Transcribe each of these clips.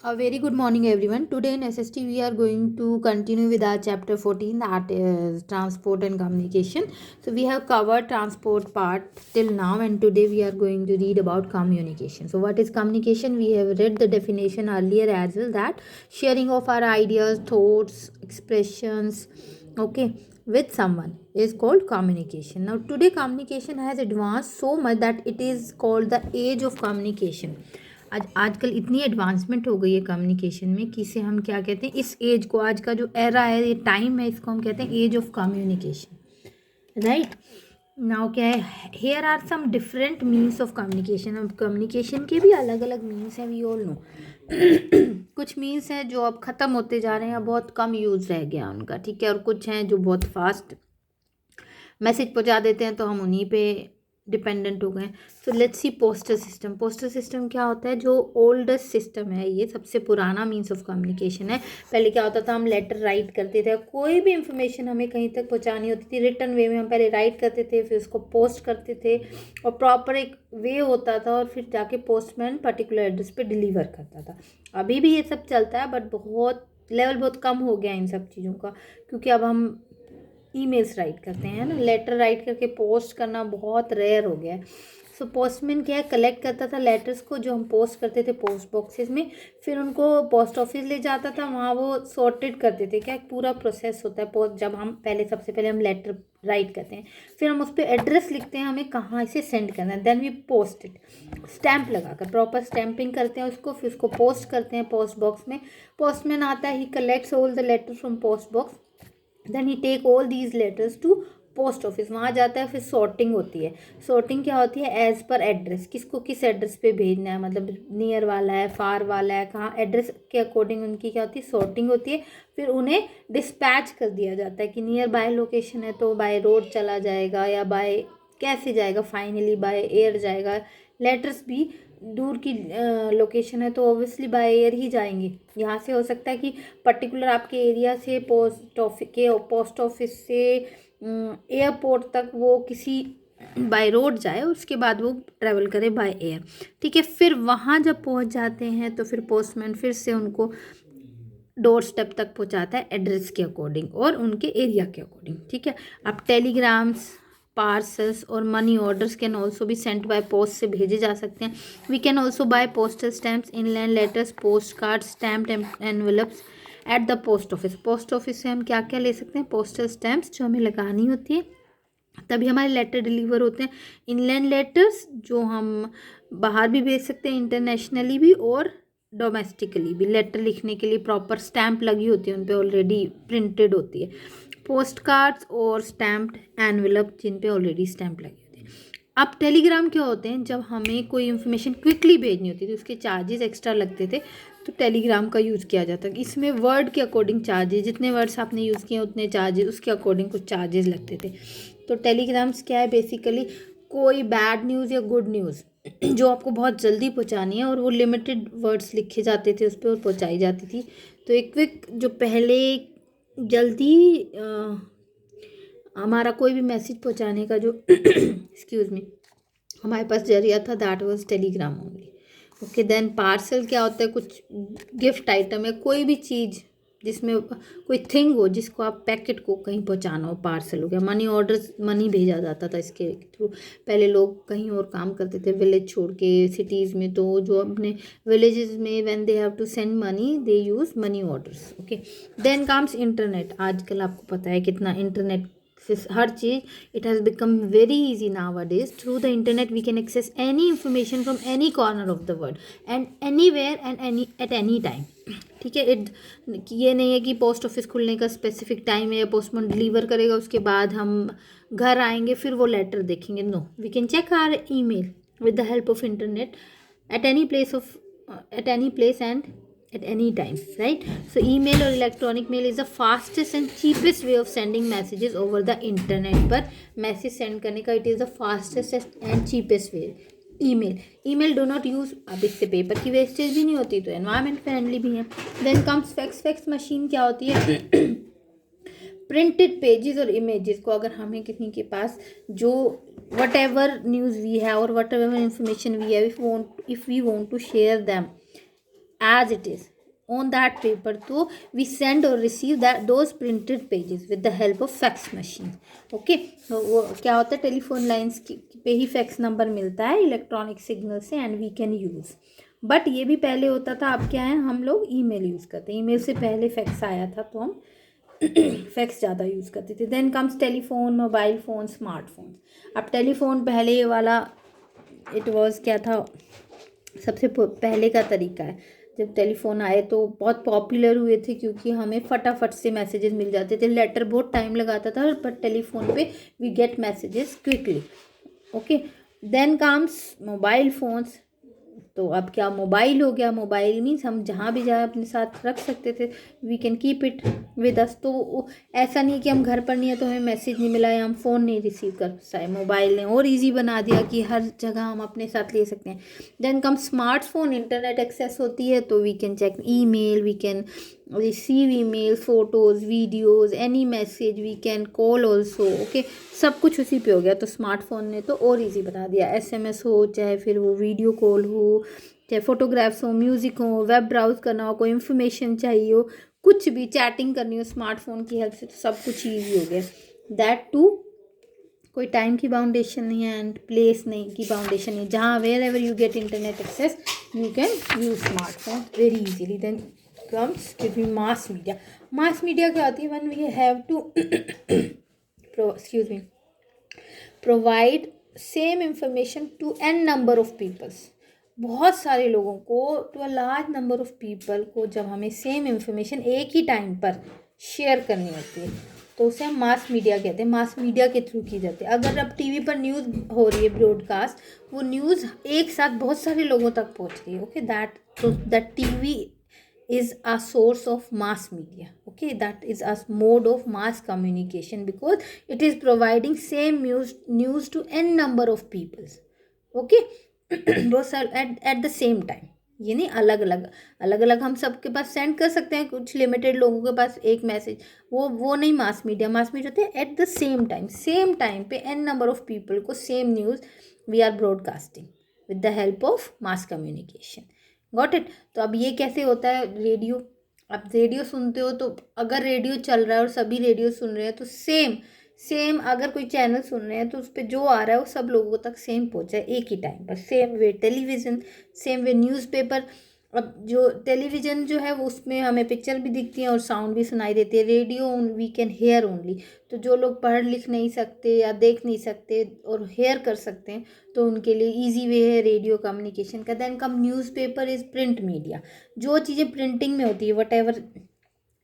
A very good morning, everyone. Today in SST, we are going to continue with our chapter 14, that is transport and communication. So, we have covered transport part till now, and today we are going to read about communication. So, what is communication? We have read the definition earlier as well, that sharing of our ideas, thoughts, expressions, okay, with someone is called communication. Now, today, communication has advanced so much that it is called the age of communication. आज आजकल इतनी advancement हो गई है communication में कि इसे हम क्या कहते हैं, इस एज को, आज का जो एरा है, ये टाइम है, इसको हम कहते हैं age of communication, right. Now क्या है, here are some different means of communication. अब कम्युनिकेशन के भी अलग अलग मीन्स हैं, वी ऑल नो। कुछ मीन्स हैं जो अब ख़त्म होते जा रहे हैं, बहुत कम यूज़ रह गया उनका, ठीक है। और कुछ हैं जो बहुत फास्ट मैसेज पहुंचा देते हैं, तो हम उन्हीं पे डिपेंडेंट हो गए। So let's see postal system. Postal system क्या होता है? जो ओल्डेस्ट सिस्टम है, ये सबसे पुराना मीन्स ऑफ कम्युनिकेशन है। पहले क्या होता था, हम लेटर राइट करते थे, कोई भी इंफॉर्मेशन हमें कहीं तक पहुंचानी होती थी रिटर्न वे में, हम पहले राइट करते थे, फिर उसको पोस्ट करते थे, और प्रॉपर एक वे होता था, और फिर जाके पोस्टमैन पर्टिकुलर एड्रेस पे डिलीवर करता था। अभी भी ये सब चलता है, बट बहुत लेवल बहुत कम हो गया इन सब चीज़ों का, क्योंकि अब हम ईमेल्स राइट करते हैं ना, लेटर राइट करके पोस्ट करना बहुत रेयर हो गया है। सो पोस्टमैन क्या है, कलेक्ट करता था लेटर्स को जो हम पोस्ट करते थे पोस्ट बॉक्सेस में, फिर उनको पोस्ट ऑफिस ले जाता था, वहाँ वो सॉर्टेड करते थे। क्या पूरा प्रोसेस होता है पोस्ट, जब हम सबसे पहले हम लेटर राइट करते हैं, फिर हम उस पर एड्रेस लिखते हैं, हमें कहाँ इसे सेंड करना है, then we post it, stamp लगाकर प्रॉपर स्टैंपिंग करते हैं उसको, फिर उसको पोस्ट करते हैं पोस्ट बॉक्स में। पोस्टमैन आता है, he collects all the letter from post box, then he take all these letters to post office, वहाँ जाता है, फिर सॉर्टिंग होती है। सॉर्टिंग क्या होती है? एज पर एड्रेस, किसको किस एड्रेस पे भेजना है, मतलब नियर वाला है, फार वाला है, कहाँ, एड्रेस के अकॉर्डिंग उनकी क्या होती है, सॉर्टिंग होती है। फिर उन्हें डिस्पैच कर दिया जाता है कि नियर बाय लोकेशन है तो बाय रोड चला जाएगा, या बाय कैसे जाएगा, फाइनली बाय एयर जाएगा। लेटर्स भी दूर की लोकेशन है तो ऑब्वियसली बाय एयर ही जाएंगे। यहाँ से हो सकता है कि पर्टिकुलर आपके एरिया से पोस्ट ऑफिस से एयरपोर्ट तक वो किसी बाय रोड जाए, उसके बाद वो ट्रैवल करे बाय एयर, ठीक है। फिर वहाँ जब पहुँच जाते हैं तो फिर पोस्टमैन फिर से उनको डोर स्टेप तक पहुँचाता है एड्रेस के अकॉर्डिंग और उनके एरिया के अकॉर्डिंग, ठीक है। अब टेलीग्राम्स, पार्सल्स और मनी ऑर्डर्स कैन ऑल्सो भी सेंट बाय पोस्ट से भेजे जा सकते हैं। We can also buy postal stamps, inland letters, post card, stamped envelopes at the post office. Post office से हम क्या क्या ले सकते हैं? पोस्टल स्टैम्प्स जो हमें लगानी होती है, तभी हमारे लेटर डिलीवर होते हैं। इनलैंड लेटर्स जो हम बाहर भी भेज सकते हैं, इंटरनेशनली भी और डोमेस्टिकली भी। लेटर लिखने के लिए प्रॉपर स्टैम्प लगी होती है, उन पर ऑलरेडी प्रिंटेड होती है। पोस्ट कार्ड्स और स्टैम्प्ड एनवेलप जिन पे ऑलरेडी स्टैम्प लगी होती है। अब टेलीग्राम क्या होते हैं? जब हमें कोई इन्फॉर्मेशन क्विकली भेजनी होती थी, उसके चार्जेस एक्स्ट्रा लगते थे, तो टेलीग्राम का यूज़ किया जाता है। इसमें वर्ड के अकॉर्डिंग चार्जेस, जितने वर्ड्स आपने यूज़ किए उतने चार्जेस, उसके अकॉर्डिंग कुछ चार्जेस लगते थे। तो टेलीग्राम्स क्या है? बेसिकली कोई बैड न्यूज़ या गुड न्यूज़ जो आपको बहुत जल्दी पहुंचानी है, और वो लिमिटेड वर्ड्स लिखे जाते थे उस पर और पहुंचाई जाती थी। तो एक क्विक, जो पहले जल्दी हमारा कोई भी मैसेज पहुंचाने का जो एक्सक्यूज़ मी हमारे पास जरिया था, that was telegram only. Okay, then parcel क्या होता है? कुछ गिफ्ट आइटम है, कोई भी चीज़ जिसमें कोई थिंग हो जिसको आप पैकेट को कहीं पहुंचाना हो, पार्सल हो गया। मनी ऑर्डर्स, मनी भेजा जाता था इसके थ्रू। पहले लोग कहीं और काम करते थे विलेज छोड़ के सिटीज़ में, तो जो अपने विलेजेस में when they have to send money they use money orders. Okay, then comes internet. आजकल आपको पता है कितना इंटरनेट से हर चीज़, it has become very easy nowadays. Through the internet we can access any information from any corner of the world and anywhere and any at any time, ठीक है। ये नहीं है कि पोस्ट ऑफिस खुलने का specific time है या पोस्टमैन डिलीवर करेगा उसके बाद हम घर आएंगे फिर वो लेटर देखेंगे। No, we can check our email with the help of internet at any place of at any place and at any time, right? So email or electronic mail is the fastest and cheapest way of sending messages over the internet। पर message send करने का it is the fastest and cheapest way। Email do not use, अब इससे paper की wastage भी नहीं होती, तो एनवायरमेंट फ्रेंडली भी है। Then comes fax. Fax machine क्या होती है? प्रिंटेड पेजेस और इमेजेस को अगर हमें किसी के पास जो वट एवर न्यूज़ वी है और वट एवर इंफॉर्मेशन वी है, if we want to share them as it is on that paper, तो we send or receive that those printed pages with the help of fax machine. Okay, तो वो क्या होता है, telephone lines पे ही fax number मिलता है electronic signal से, and we can use. But ये भी पहले होता था, अब क्या है, हम लोग ईमेल यूज़ करते हैं. ईमेल से पहले फैक्स आया था तो हम फैक्स ज़्यादा यूज़ करते थे. Then comes telephone, mobile phone, smartphone. अब टेलीफोन पहले वाला इट वॉज क्या था, सबसे पहले का तरीका है. जब टेलीफोन आए तो बहुत पॉपुलर हुए थे क्योंकि हमें फटाफट से मैसेजेस मिल जाते थे. लेटर बहुत टाइम लगाता था, पर टेलीफोन पे we get messages quickly. Okay, then comes mobile phones. तो अब क्या मोबाइल हो गया, मोबाइल मीन्स हम जहाँ भी जाए अपने साथ रख सकते थे. We can keep it with us. तो ऐसा नहीं कि हम घर पर नहीं है तो हमें मैसेज नहीं मिला या हम फ़ोन नहीं रिसीव कर पाए. मोबाइल ने और इजी बना दिया कि हर जगह हम अपने साथ ले सकते हैं. Then come smartphone, internet access होती है तो we can check email, we can receive email, photos, videos, any message, we can call also. Okay, सब कुछ उसी पे हो गया. तो स्मार्टफोन ने तो और इजी बना दिया. एसएमएस हो, चाहे फिर वो वीडियो कॉल हो, चाहे फोटोग्राफ्स हो, म्यूज़िक हो, वेब ब्राउज करना हो, कोई इन्फॉर्मेशन चाहिए हो, कुछ भी चैटिंग करनी हो स्मार्टफोन की हेल्प से, तो सब कुछ ईजी हो गया. दैट टू कोई टाइम की बाउंडेशन नहीं है एंड प्लेस नहीं की बाउंडेशन नहीं. जहाँ wherever you get internet access you can use smartphone very easily. Then comes with me mass media. Mass media क्या होती है, when we have to provide same information to n number of peoples. बहुत सारे लोगों को, to a large number of people को जब हमें सेम इंफॉर्मेशन एक ही टाइम पर शेयर करनी होती है तो उसे हम मास मीडिया कहते हैं. मास मीडिया के थ्रू की जाती है. अगर अब टीवी पर न्यूज़ हो रही है ब्रॉडकास्ट, वो न्यूज़ एक साथ बहुत सारे लोगों तक पहुंच रही है. Okay, that TV is a source of mass media. Okay, that is a mode of mass communication because it is providing same news to n number of peoples. Okay, both at the same time. ये नहीं अलग अलग हम सबके पास send कर सकते हैं, कुछ लिमिटेड लोगों के पास एक मैसेज, वो नहीं मास मीडिया. मास मीडिया होते हैं एट द सेम टाइम पे एन नंबर ऑफ पीपल को same news we are broadcasting with the help of mass communication. Got it. तो अब ये कैसे होता है, रेडियो. अब रेडियो सुनते हो तो अगर रेडियो चल रहा है और सभी रेडियो सुन रहे हैं तो सेम अगर कोई चैनल सुन रहे हैं तो उस पर जो आ रहा है वो सब लोगों तक सेम पहुंचा है एक ही टाइम पर. Same way television, same way newspaper. अब जो टेलीविज़न जो है वो उसमें हमें पिक्चर भी दिखती है और साउंड भी सुनाई देती है. Radio we can hear only. तो जो लोग पढ़ लिख नहीं सकते या देख नहीं सकते और हेयर कर सकते हैं तो उनके लिए इजी वे है रेडियो कम्युनिकेशन का. Then come newspaper is print media. जो चीज़ें प्रिंटिंग में होती है, whatever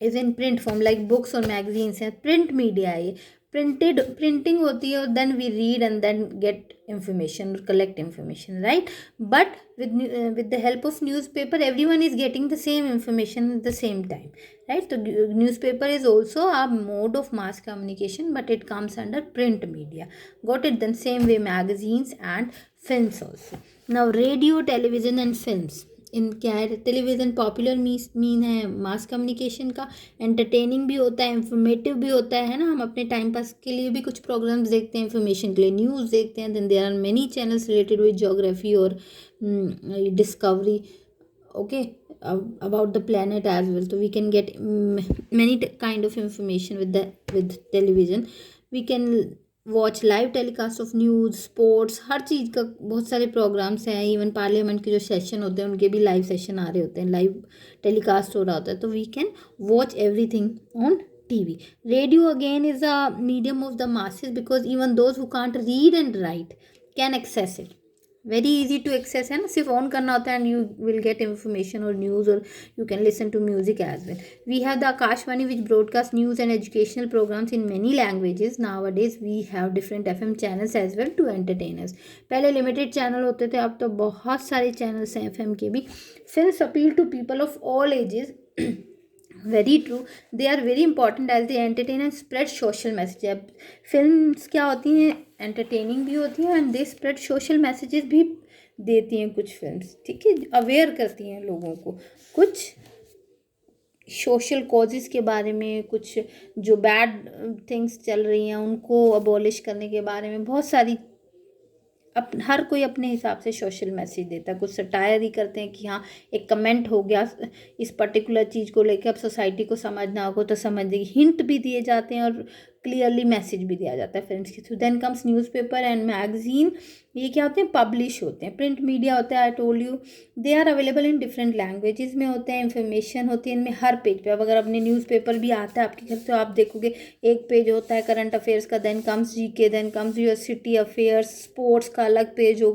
is in print form like books और मैगजीन्स हैं, प्रिंट मीडिया है ये. प्रिंटिंग होती है और then we read and then get information, collect information, right. But with the help of newspaper everyone is getting the same information at the same time, right. So newspaper is also a mode of mass communication but it comes under print media. Got it. Then same way magazines and films also. Now radio, television and films इन क्या है, television popular mean है mass communication का. Entertaining भी होता है, informative भी होता है ना. हम अपने टाइम पास के लिए भी कुछ प्रोग्राम्स देखते हैं, इंफॉर्मेशन के लिए न्यूज़ देखते हैं. Then there are many channels related with geography और Discovery. Okay, about the planet as well. So we can get many kind of information with television. We can watch live telecast of news, sports, हर चीज़ का बहुत सारे programmes हैं. Even parliament के जो session होते हैं उनके भी लाइव सेशन आ रहे होते हैं, लाइव टेलीकास्ट हो रहा होता है. तो we can watch everything on TV. Radio again is a medium of the masses because even those who can't read and write can access it. Very easy to access है ना, सिर्फ on करना होता है and you will get information और news और you can listen to music as well. We have the Akashvani which broadcast news and educational programmes in many languages. Now days we have different FM channels as well to entertainers. पहले limited channel होते थे, अब तो बहुत सारे channels हैं FM के भी. Films appeal to people of all ages. Very true, they are very important as they entertain and spread social message. अब फिल्म्स क्या होती हैं, एंटरटेनिंग भी होती हैं and they spread social messages भी देती हैं कुछ फिल्म्स. ठीक है, अवेयर करती हैं लोगों को कुछ सोशल कॉजेज़ के बारे में, कुछ जो बैड थिंग्स चल रही हैं उनको अबॉलिश करने के बारे में. बहुत सारी हर कोई अपने हिसाब से सोशल मैसेज देता है। कुछ सटायर ही करते हैं कि हाँ एक कमेंट हो गया इस पर्टिकुलर चीज़ को लेकर, अब सोसाइटी को समझना होगा तो समझ देगी, हिंट भी दिए जाते हैं और क्लियरली मैसेज भी दिया जाता है फ्रेंड्स के थ्रू। Then comes newspaper and magazine, ये क्या होते हैं, पब्लिश होते हैं। प्रिंट मीडिया होता है, I told you they are available in different languages में होते हैं, इन्फॉर्मेशन होती है इनमें हर पेज पे। अब अगर अपने न्यूज़पेपर भी आता है आपके घर तो आप देखोगे एक पेज होता है करंट अफेयर्स का, then comes GK, then comes your city affairs, sports का अलग पेज होगा,